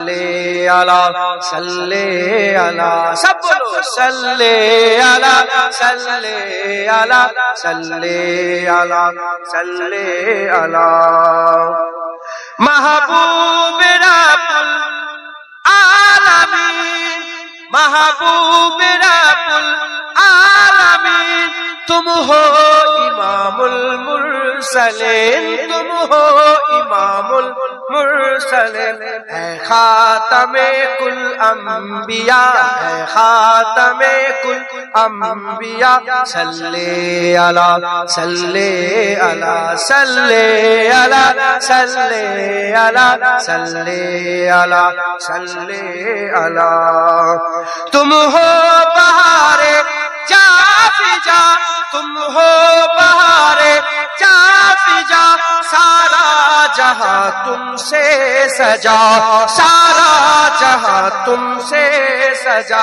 صلی اللہ صلی اللہ سب بولو صلی اللہ صلی اللہ صلی اللہ صلی اللہ محبوب رب العالمین محبوب رب العالمین تم ہو امام المرسلین تم ہو امام المرسلین اے خاتم کل انبیاء اے خاتم کل انبیاء صلی اللہ صلی اللہ صلی اللہ صلی اللہ صلی اللہ صلی اللہ تم ہو بہار جا فجا تم ہو بہار جا فجا سارا جہاں تم سے سجا سارا جہاں تم سے سجا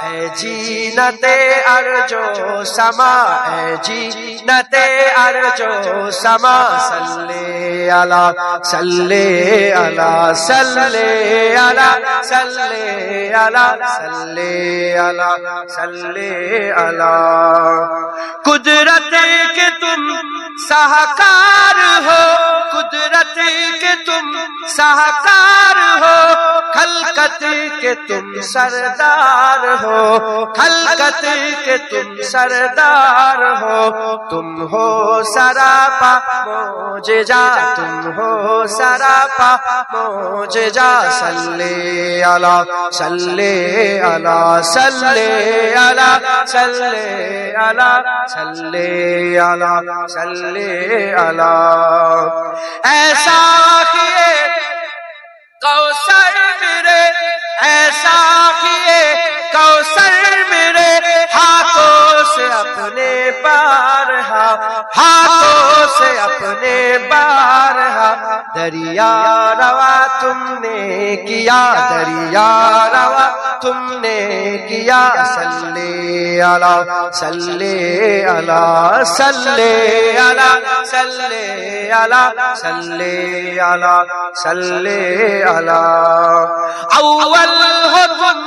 اے جینت ارجو سما اے جینت ارجو سما صلی اللہ صلی اللہ صلی اللہ صلی اللہ صلی اللہ صلی اللہ قدرت کے تم سہکار ہو قدرت کے تم سہکار ہو خلقت کے تم سردار ہو خلقت کے تم سردار ہو تم ہو سراپا معجزہ تم ہو سراپا معجزہ صلی اللہ صلی اللہ صلی اللہ صلی اللہ صلی اللہ صلی اللہ ایسا کیے کوثر میرے ایسا کیے کوثر میرے ہاتھوں سے اپنے بارہا ہاتھوں سے اپنے بارہا دریا روا تم نے کیا دریا روا تم نے کیا صلی اللہ صلی اللہ صلی اللہ صلی اللہ صلی اللہ صلی اللہ اول ہو تم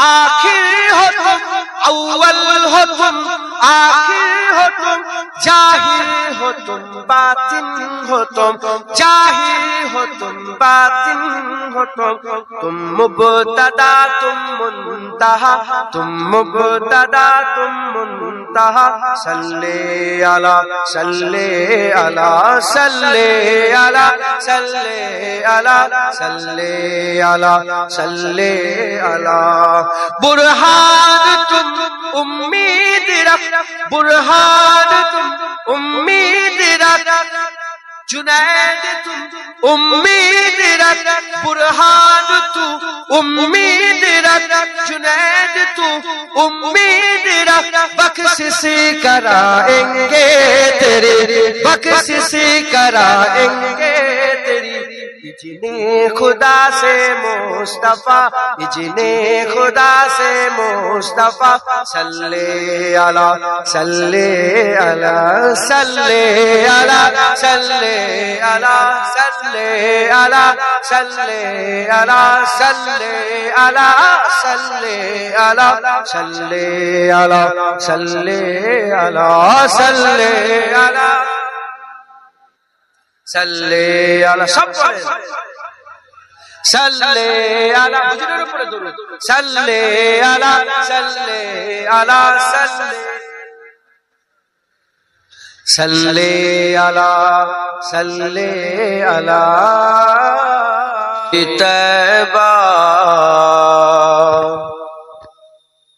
آخر ہو تم اول ہو تم آخر ہو تم ظاہر ہو تم باطن ہو تم ظاہر ہو تم باطن ہو تم مبتدا تم منتہا تم مبتدا تم منتہا صلی اللہ صلی اللہ صلی اللہ صلی اللہ صلی اللہ صلی اللہ برہان تم امید رکھ برہان تم امید رکھ جنید تم امید رکھ برہان تو امید رکھ جنید تو امید رکھ بخشش کرائیں گے تیری بخشش کرائیں گے تیری اجنے خدا سے مصطفیٰ اجنے خدا سے مصطفیٰ صلی اللہ صلی اللہ صلی اللہ صلی اللہ صلی اللہ صلی اللہ صلی اللہ صلی اللہ صلی اللہ صلی اللہ صلی اللہ صلی اللہ سب صلی اللہ حضور پر درود صلی اللہ صلی اللہ صلی اللہ صلی اللہ طیبہ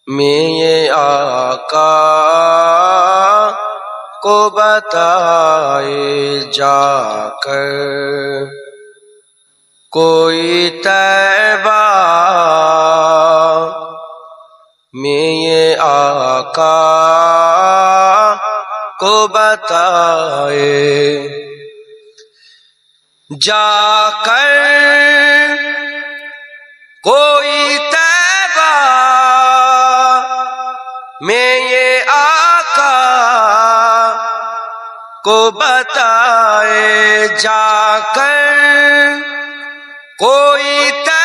میں یہ آقا کو بتائے جا کر کوئی طیبہ میں یہ آقا کو بتائے جا کر کوئی طیبہ میں یہ آقا کو بتائے جا کر کوئی طیبہ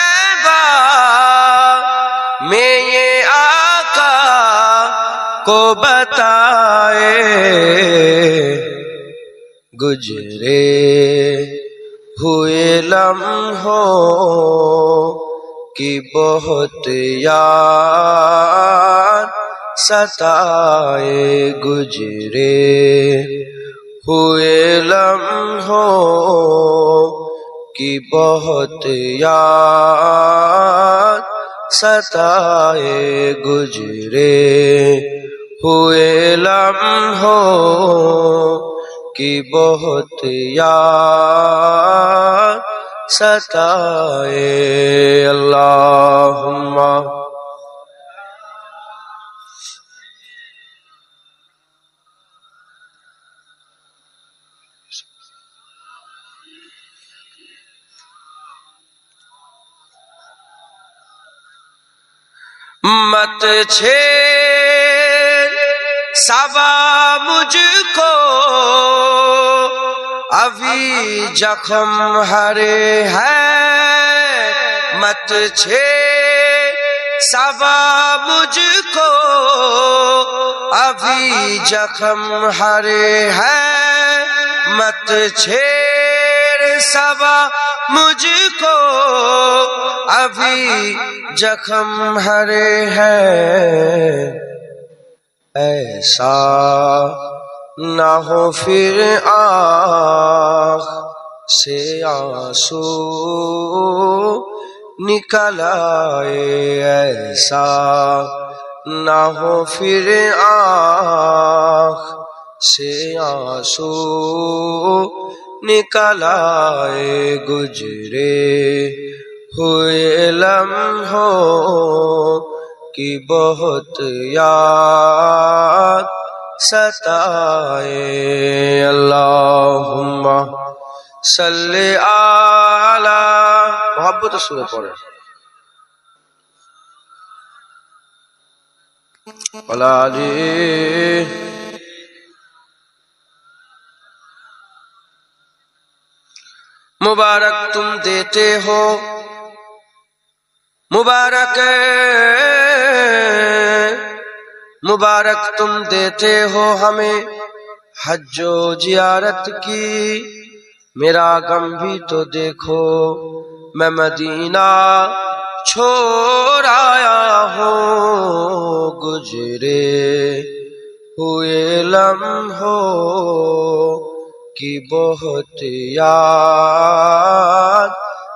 کو بتائے گزرے ہوئے لمحوں کی بہت یاد ستائے گزرے ہوئے لمحوں کی بہت یاد ستائے گزرے ہوئے لمحوں کی بہت یاد ستائے اللہم مت چھیڑ صبا مجھ کو ابھی زخم ہرے ہے مت چھیڑ صبا مجھ کو ابھی زخم ہرے ہے مت چھیڑ صبا مجھ کو ابھی زخم ہرے ہے ایسا نہ ہو پھر آنکھ سے آنسو نکل آئے ایسا نہ ہو پھر آنکھ سے آنسو نکل آئے گزرے ہوئے لمحوں کی بہت یاد ستائے اللہم صلی علی محبت سورہ پڑھے علی مبارک تم دیتے ہو مبارک تم دیتے ہو ہمیں حج و زیارت کی میرا غم بھی تو دیکھو میں مدینہ چھوڑ آیا ہوں گزرے ہوئے لمحوں کی بہت یاد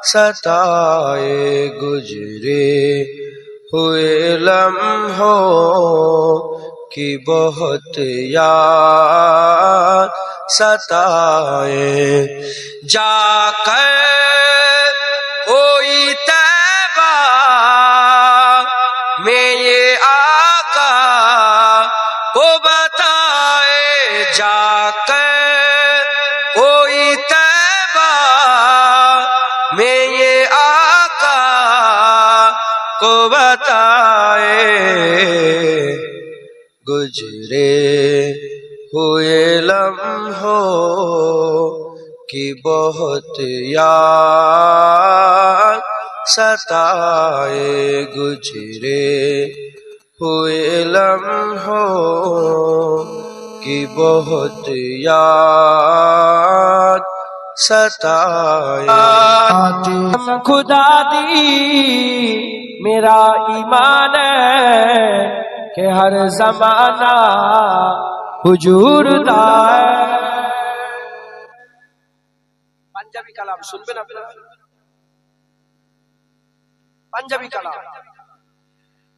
ستائے گزرے ہوئے لمحوں کی بہت یاد ستائے جا کر کوئی طیبہ میں یہ آقا کو بتائے جا کر کوئی طیبہ میں یہ آقا کو بتائے گزرے ہوئے لمحوں کی بہت یاد ستائے گزرے ہوئے لمحوں کی بہت یاد ستائے خدا دی میرا ایمان ہے کہ ہر زمانہ حضور دا ہے پنجابی کلام سنبے نا پنجابی کلام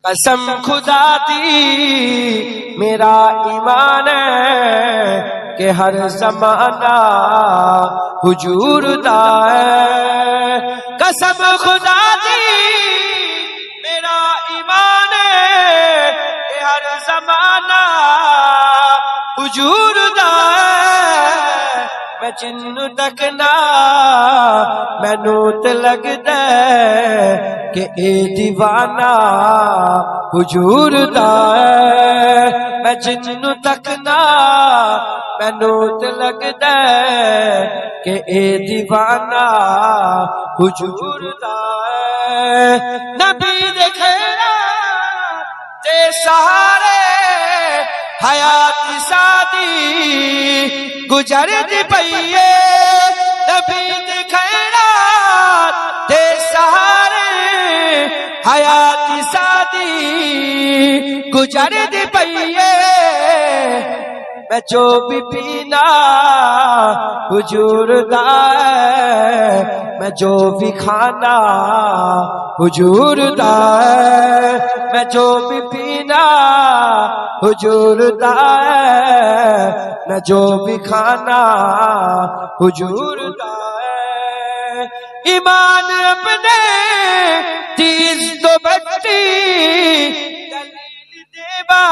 قسم خدا دی میرا ایمان ہے کہ ہر زمانہ حضور دا ہے قسم خدا دی میرا ایمان ہے کہ ہر زمانہ حضور دا ہے میں جن تکنا مینوں تے لگدا کہ اے دیوانہ حضور دا ہے میں جن تکنا مینوں تے لگدا کہ اے دیوانہ حضور دا ہے نبی دے خیرات تے سہارے حیات سادی گزر دی پئیے نبی دے خیرات دے سہارے حیات سادی گزر دی پئیے میں جو بھی پینا حضور دا ہے میں جو بھی کھانا حضور دا ہے میں جو بھی پینا حضور دا ہے میں جو بھی کھانا حضور دا ہے ایمان اپنے تیز دو بٹی دیوا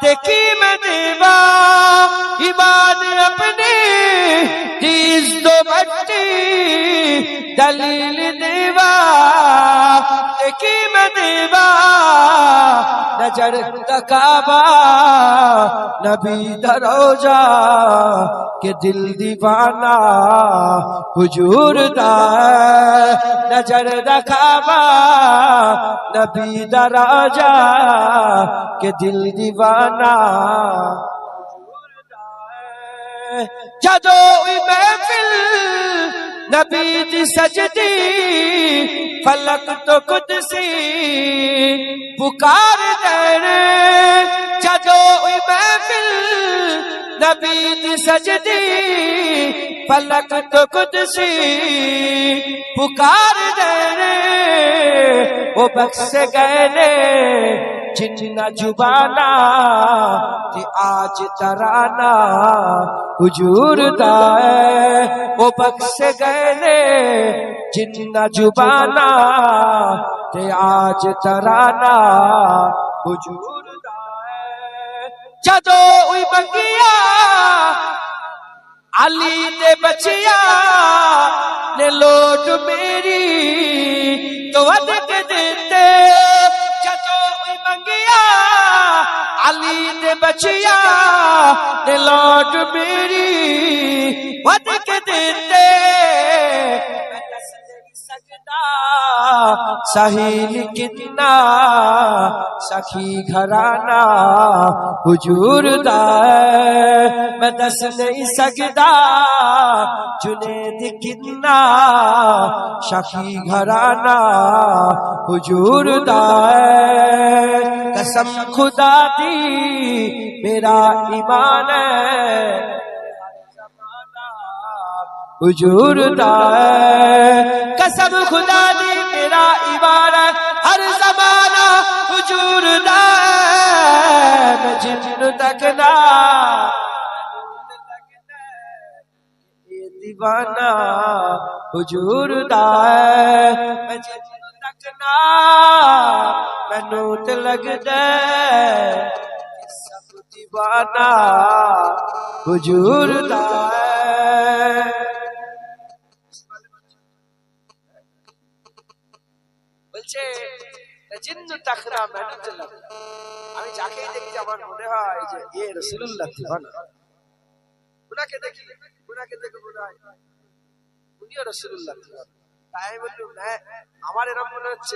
دیکھی میں دیوا ایمان اپنی تیز دو بٹی دلیل دیوا دیکھی میں دیوا نظر تکابا نبی دروجہ کہ دل دیوانہ حضور دا نظر تکابا نبی دروجہ کہ دل دیوانہ جدو محفل نبی دی سجدی فلک تو قدسی پکار دے جدو محفل نبی دی سجدی فلک تو قدسی پکار دے وہ بخش گئے جتنا جبانا تے آج ترانا حضور دا ہے وہ بخش گئے جتنا جبانا تے آج ترانا حضور دا ہے جدو ہوئی بنگیا علی دے بچیا نے لوٹ میری تو ود کے دیتے علی دے بچیا نے لوٹ میری ود کے دیتے میں دس نہیں سکتا سہیل کتنا سخی گھرانا حضور دا ہے میں دس نہیں سکتا جنید کتنا سخی گھرانا حضور دا ہے قسم خدا دی میرا ایمان ہے حضور دا ہے قسم خدا دی میرا ایمان ہے ہر زمانہ حضور دا ہے میں جن تک نہ دیوانہ حضور دا ہے میں جن تک نہ مینوں تے لگدا سب دیوانہ حضور دا ہے বলছে জিন্নু তাখরা মেনু তে লাগদা আমি যাকেই দেখি আমার মনে হয় যে এ রাসূলুল্লাহ দিওয়ানা উনাকে দেখে মনে হয় উনিও রাসূলুল্লাহ দিওয়ানা তাই বললুম না আমার এরকম মনে হচ্ছে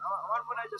আমার মনে হয় যে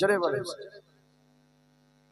জোরে বলেন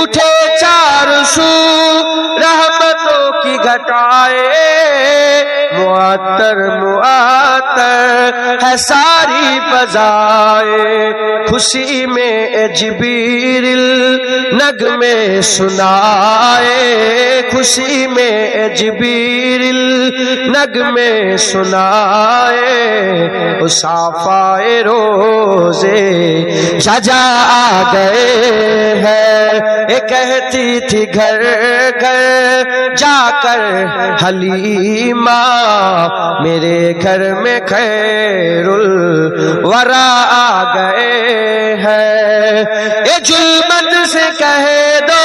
اٹھے چار سو رحمتوں کی گھٹائے، معطر معطر ہے ساری فضائیں، خوشی میں جبریل نغمے سنائے، خوشی میں جبریل نغمے سنائے، صافائے روزے سجا آ گئے ہیں، یہ کہتی تھی گھر گھر جا کر حلیمہ، میرے گھر میں خیر الورا آ گئے ہیں، اے ظلمت سے کہہ دو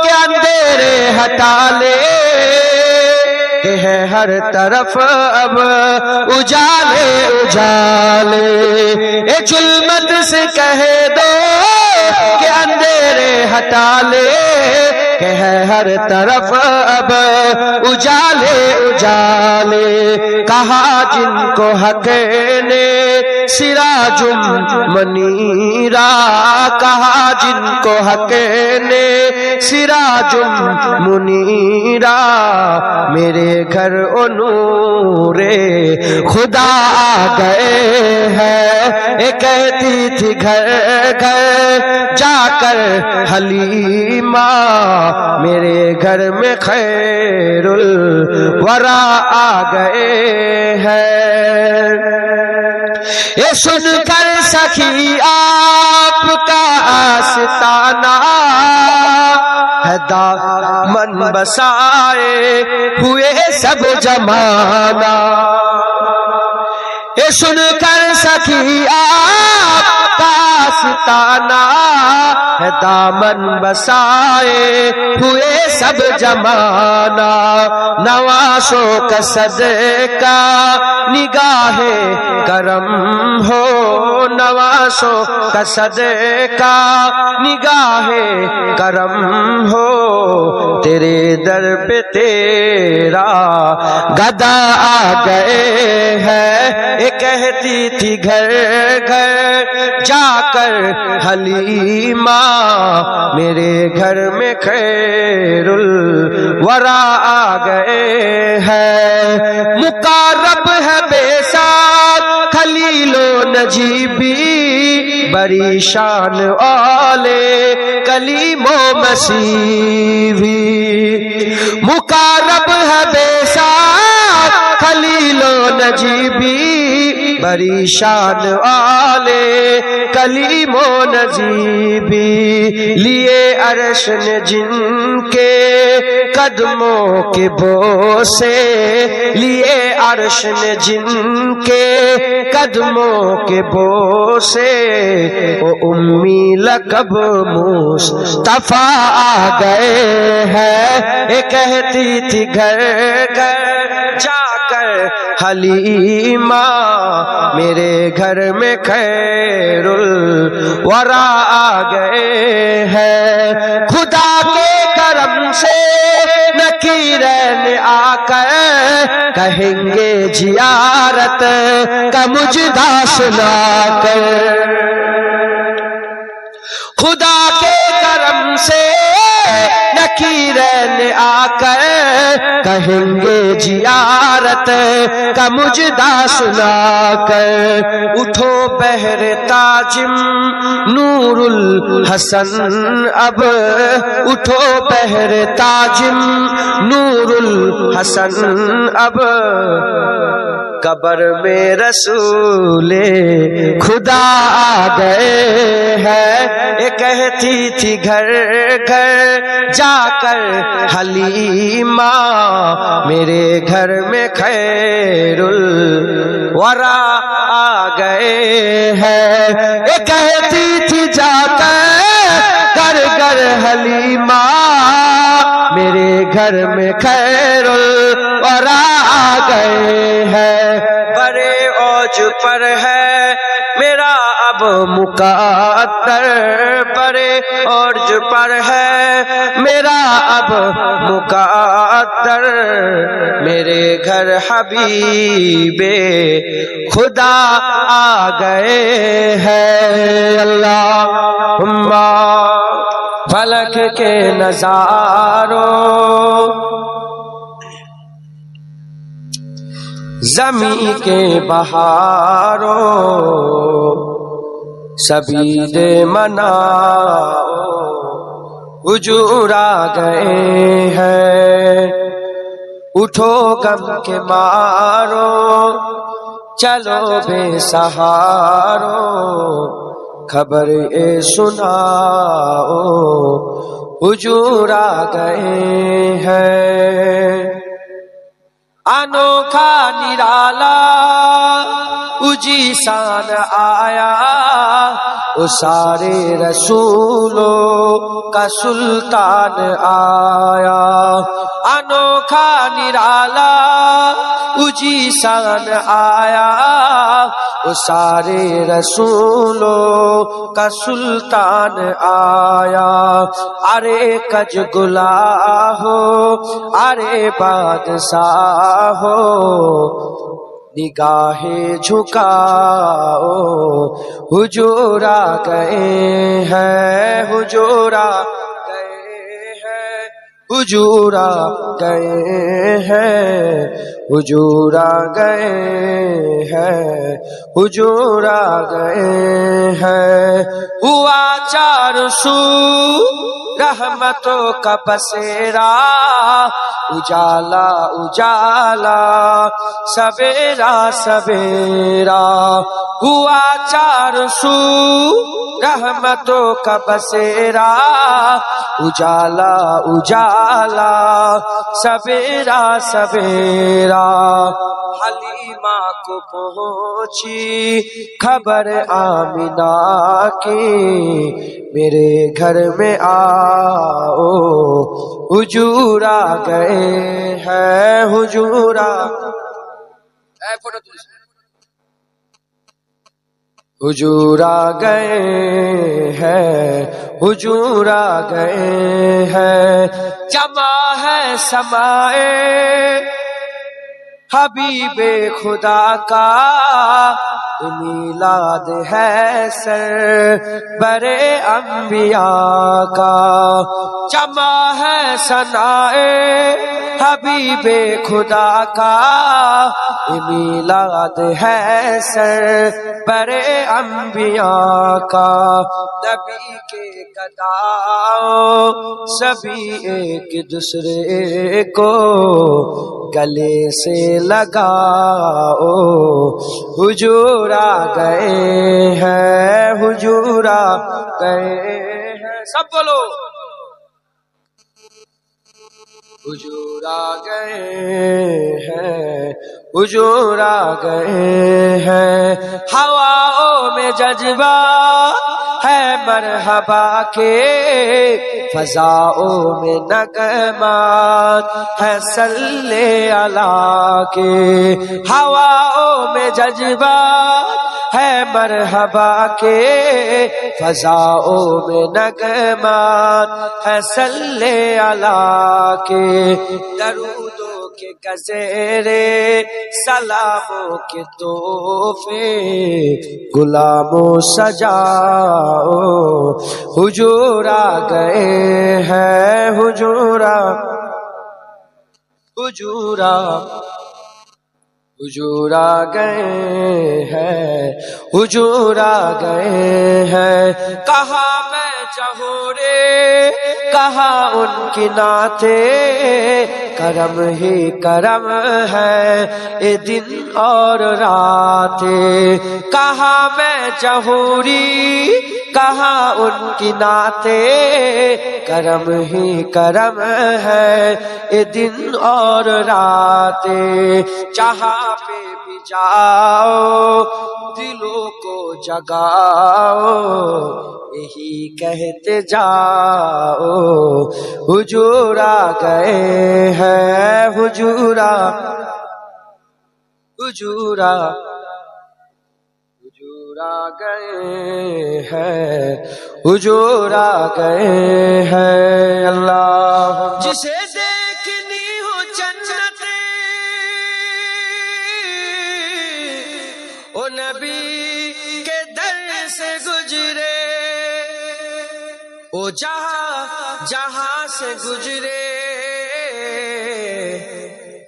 کہ اندھیرے ہٹا لے، کہ ہے ہر طرف اب اجالے اجالے، اے ظلمت سے کہہ دو کہ اندھیرے ہٹا لے، کہ ہے ہر طرف اب اجالے اجالے، کہا جن کو حق نے سراج منیرا، کہا جن کو حق نے سراج منیرا، میرے گھر نور خدا آ گئے ہیں، یہ کہتی تھی گھر گھر جا کر حلیمہ، میرے گھر میں خیر الورا آ گئے ہیں، یہ سن کر سخی آپ کا آستانہ ہے دامن بسائے ہوئے سب زمانہ، یہ سن کر سخی آپ کا آستانہ ہے دامن بسائے ہوئے سب زمانہ، نوازوں کا صدقہ نگاہ کرم ہو، نوازوں کا صدقہ نگاہ کرم ہو، تیرے در پہ تیرا گدا آ گئے ہیں، یہ کہتی تھی گھر گھر جا کر حلیمہ، میرے گھر میں خیر الورا آ گئے ہیں، مقرب ہے بے ساتھ خلیل و نجیبی، بری شان والے کلیم و مسیحی، مقرب ہے بے ساتھ خلیل و نجیبی، بری شان والے کلیم و نجیبی، لیے عرش نے جن کے قدموں کے بوسے، لیے عرش نے جن کے قدموں کے بوسے، وہ امی لقب مصطفیٰ آ گئے ہیں، یہ کہتی تھی گھر گھر جا کر حلیمہ، میرے گھر میں خیر الورا آ گئے ہیں، خدا کے کرم سے نکیرین آ کر کہیں گے زیارت کا مجدہ سنا کر، خدا کے کرم سے نکیرین آ کر کہیں گے زیارت کا مجدہ سنا کر، اٹھو بحر تاجم نور الحسن اب، اٹھو بحر تاجم نور الحسن اب، قبر میں رسول خدا آ گئے ہیں، یہ کہتی تھی گھر گھر جا کر حلیمہ، میرے گھر میں خیر الورا آ گئے ہیں، یہ کہتی تھی جا کر گھر گھر حلیمہ، میرے گھر میں خیر الورا آ گئے ہیں، بڑے اوج پر ہے میرا اب مقدر برے عرج پر ہے میرا اب مقدر میرے گھر حبیب خدا آ گئے ہیں اللہم فلک کے نظاروں زمین کے بہاروں سبیل مناؤ حضور آ گئے ہیں اٹھو غم کے مارو چلو بے سہارو خبر سناؤ حضور آ گئے ہیں انوکھا نرالا اجی سان آیا وہ سارے رسولوں کا سلطان آیا انوکھا نرالا اجی سان آیا وہ سارے رسولوں کا سلطان آیا ارے کج گلا ہو ارے بادشاہ ہو نگاہیں جھکاؤ حضور آ گئے ہیں حضور آ گئے ہیں حضور آ گئے ہیں حضور آ گئے ہیں حضور آ گئے ہیں ہوا چار سو رحمتوں کا بسیرا اجالا اجالا سویرا سویرا ہوا چار سو رحمتوں کا بسیرا اجالا اجالا سویرا سویرا حلیمہ کو پہنچی خبر آمنہ کی میرے گھر میں آؤ حضور آ گئے ہیں حضور حضور آ گئے ہیں حضور آ گئے ہیں جمع ہے سمائے حبیب خدا کا میلاد ہے سر برے انبیاء کا جمع ہے ثنائے حبیب خدا کا میلاد ہے سر برے انبیاء کا نبی کے گداؤں سبھی ایک دوسرے کو گلے سے لگاؤ حضور آ گئے ہیں حضور آ گئے ہیں سب بولو حضور آ گئے ہیں حضور آ گئے ہیں ہواؤں میں جذبہ ہے مرحبا کے فضاؤں میں نغمات ہے صلی اللہ کے ہواؤں میں جذبہ ہے مرحبا کے فضاؤں میں نغمات ہے صلی اللہ کے درودوں کے گزیرے سلاموں کے تحفے غلاموں سجاؤ حضور آ گئے ہیں حضور حضور آ گئے ہیں حضور آ گئے ہیں کہاں میں چہورے کہاں ان کی نعتیں کرم ہی کرم ہے اے دن اور راتیں کہاں میں چہوری کہاں ان کی نعتیں کرم ہی کرم ہے اے دن اور راتیں جہاں پہ بھی جاؤ دلوں کو جگاؤ یہی کہتے جاؤ حضور آ گئے ہیں حضور آ حضور آ گئے ہیں، حضور آ گئے ہیں اللہ. جسے دیکھنی ہو جنت او نبی کے در سے گزرے، او جہاں جہاں سے گزرے،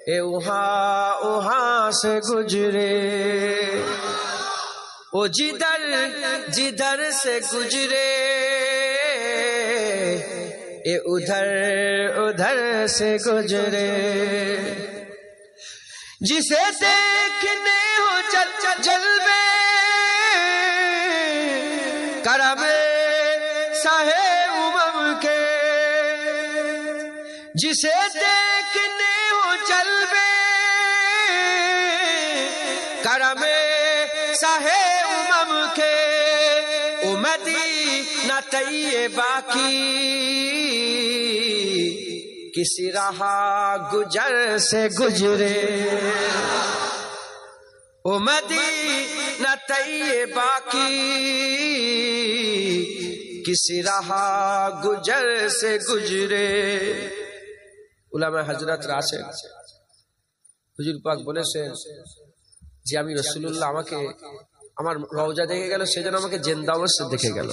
اے وہاں وہاں سے گزرے، او جدھر جدھر سے گزرے، اے ادھر ادھر سے گزرے. جسے دیکھنے ہو جلوے کرم ساہے امم کے، جسے دیکھنے ہو جلوے کرم ساہے امم کے، مدینہ طیبہ کی کسی راہ گجر سے گزرے، او مدینہ طیبہ کی کسی راہ گجر سے گزرے. علماء حضرت রাসেন হুজুর পাক বলেছেন যে আমি রাসূলুল্লাহ আমাকে আমার রওজা দেখে গেল, সেজন্য আমাকে জিন্দা অবস্থায় দেখে গেল.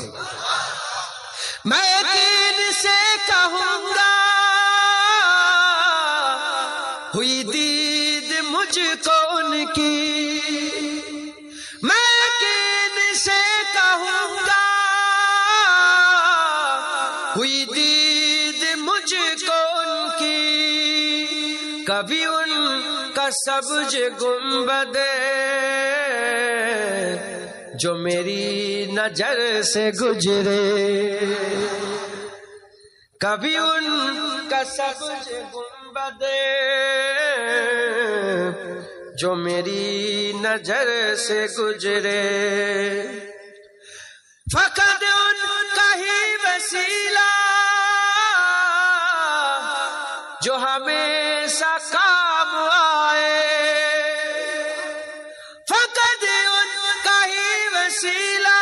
میں دین سے کہوں ہوئی دید مجھ کو ان کی، میں کن سے کہوں گا ہوئی دید مجھ کو ان کی، کبھی ان کا سبز گنبد جو میری نظر سے گزرے، کبھی ان کا سبز گنبد جو میری نظر سے گزرے، فقط ان کا ہی وسیلہ جو ہمیشہ کام آئے، فقط ان کا ہی وسیلہ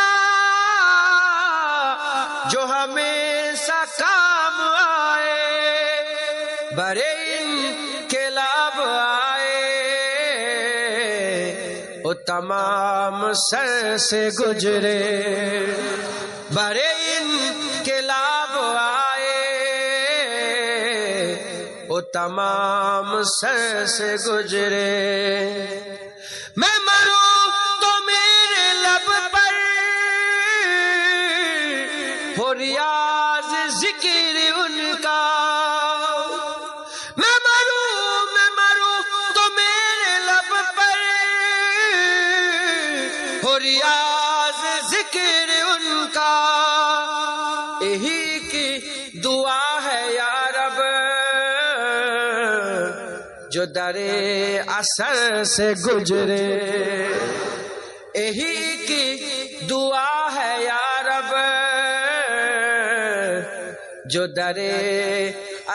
جو ہمیشہ کام آئے، برے انقلاب آئے وہ تمام سر سے گزرے، برے انقلاب آئے وہ تمام سر سے گزرے. میں مروں تو میرے لب پر ہو ریاض ذکر ان کا، میں مروں تو میرے لب پر ہو ریاض ذکر ان کا، یہی کی دعا ہے یا رب جو در اثر سے گزرے، یہی کی دعا ہے یا رب جو در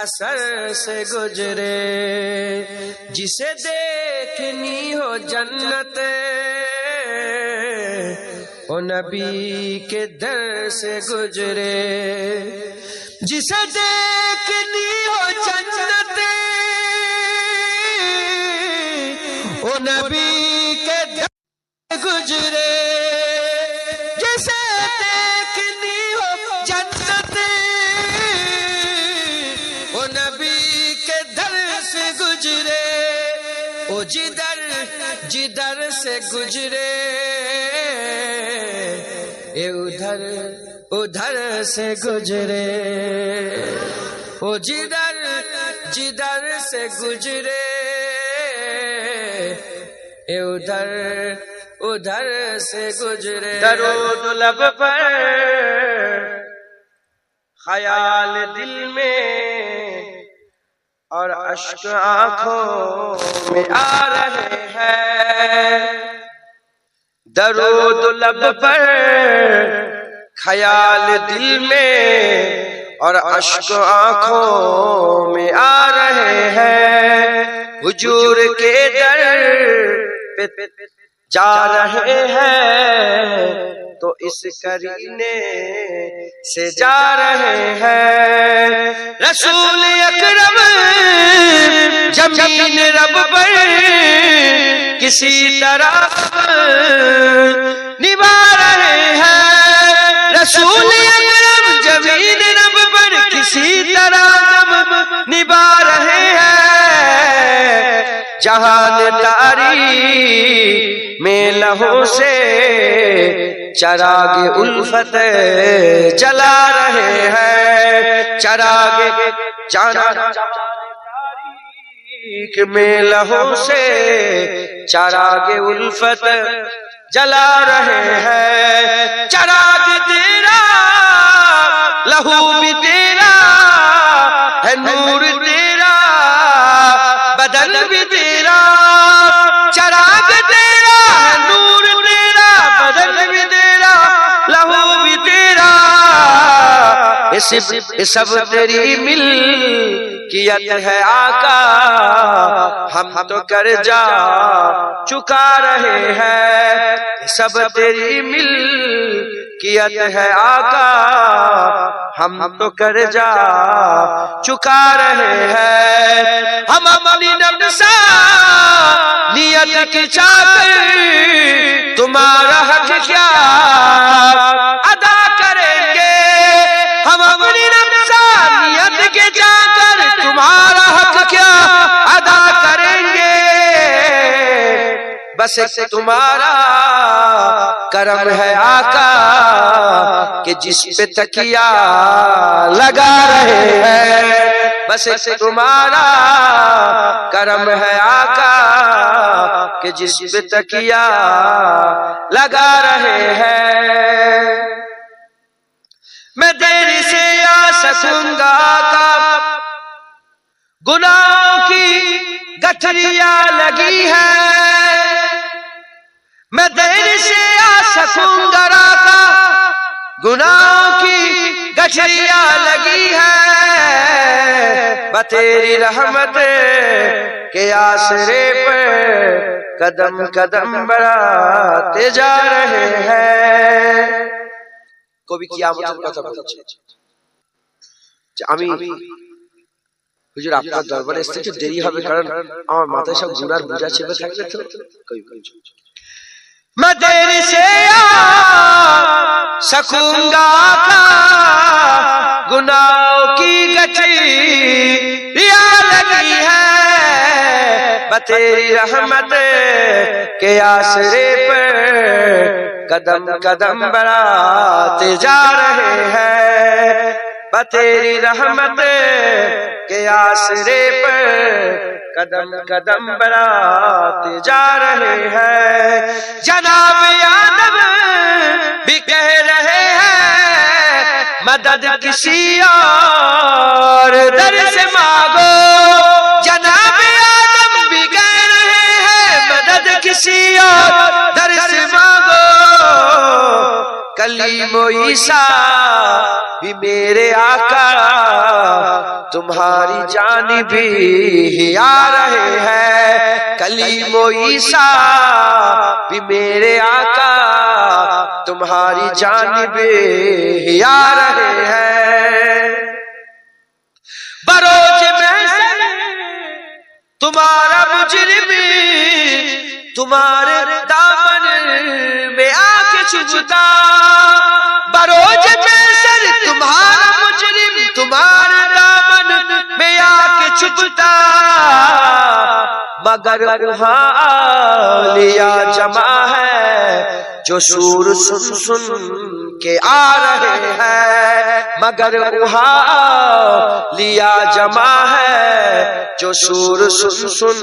اثر سے گزرے. جسے دیکھنی ہو جنت وہ نبی کے در سے گزرے، جسے دیکھنی ہو جنت وہ نبی کے در سے گزرے، جسے دیکھنی ہو جنت وہ نبی کے در سے گزرے، وہ جدھر جدھر سے گزرے اے ادھر ادھر سے گزرے، وہ جدھر جدھر سے گزرے اے ادھر ادھر سے گزرے. درود لب پر خیال دل میں اور اشک آنکھوں میں آ رہے ہیں، درود لب پر خیال دل میں اور اشک آنکھوں میں آ رہے ہیں، حضور کے در پہ جا رہے ہیں تو اس کرینے سے جا رہے ہیں. رسول اکرم زمین رب پر کسی طرح نبھا رہے ہیں. رسول اکرم زمین رب پر کسی طرح نبھا رہے ہیں. جہان تاریخ میں لہو سے چراغ الفت جلا رہے ہیں. چراغ جانا تاریخ میں لہو سے چراغ الفت جلا رہے ہیں. چراغ تیرا لہو بھی تیرا ہے، نور تیرا بدن بھی تیرا. چراغ تیرا ہے، نور تیرا بدن بھی تیرا، لہو بھی تیرا. یہ سب تیری ملکیت ہے آقا، ہم تو قرضہ چکا رہے ہیں. سب تیری ملکیت ہے آقا، ہم تو قرضہ چکا رہے ہیں. ہم اپنی نفسانیت کی چاکر تمہارا حق کیا ادا کریں گے. ہم اپنی نفسانیت کی چاکر تمہارا حق کیا ادا کریں گے. بس تمہارا کرم ہے آقا کہ جس پہ تکیہ لگا رہے ہیں. بس تمہارا کرم ہے آقا کہ جس پہ تکیہ لگا رہے ہیں. میں دیر سے آ سکوں گا آقا، گناہوں کی گٹھلیاں لگی ہے. میں دیر سے آ سکوں گا آقا، گناہوں کی گٹھلیاں لگی ہے. بتیری رحمت کے آسرے پر قدم قدم بڑھاتے جا رہے ہیں. কবি কিয়ামতের কথা বলছে যে আমি হুজুর আপনার দরবারে আসতে একটু দেরি হবে, কারণ আমার মাথায় সব গুনার বোঝা চেপে থাকবে. তো কবি میں دیر سے آ سکوں گا آقا، گناہوں کی گٹھلیاں لگی ہے. بتیری رحمت کے آسرے پر قدم قدم بڑھاتے جا رہے ہیں. بتیری رحمت کے آسرے پر قدم قدم بڑھاتے جا رہے ہیں. جناب آدم بھی کہہ رہے ہیں مدد کسی اور در سے مانگو. جناب آدم بھی کہہ رہے ہیں مدد کسی اور در سے مانگو. کلیم و عیسیٰ بھی میرے آقا تمہاری جانب ہی آ رہے ہیں. کلیم و عیسیٰ بھی میرے آقا تمہاری جانب ہی آ رہے ہیں. بروز محشر تمہارا مجرم تمہارے دامن میں آ کے چھپتا. بروز محشر تمہارا مجرم تمہارے دامن میں آ کے چھپتا. مگر وہاں لیا جمع ہے جو سور سن سن کے آ رہے ہیں. مگر وہاں لیا جمع ہے جو سور سن سن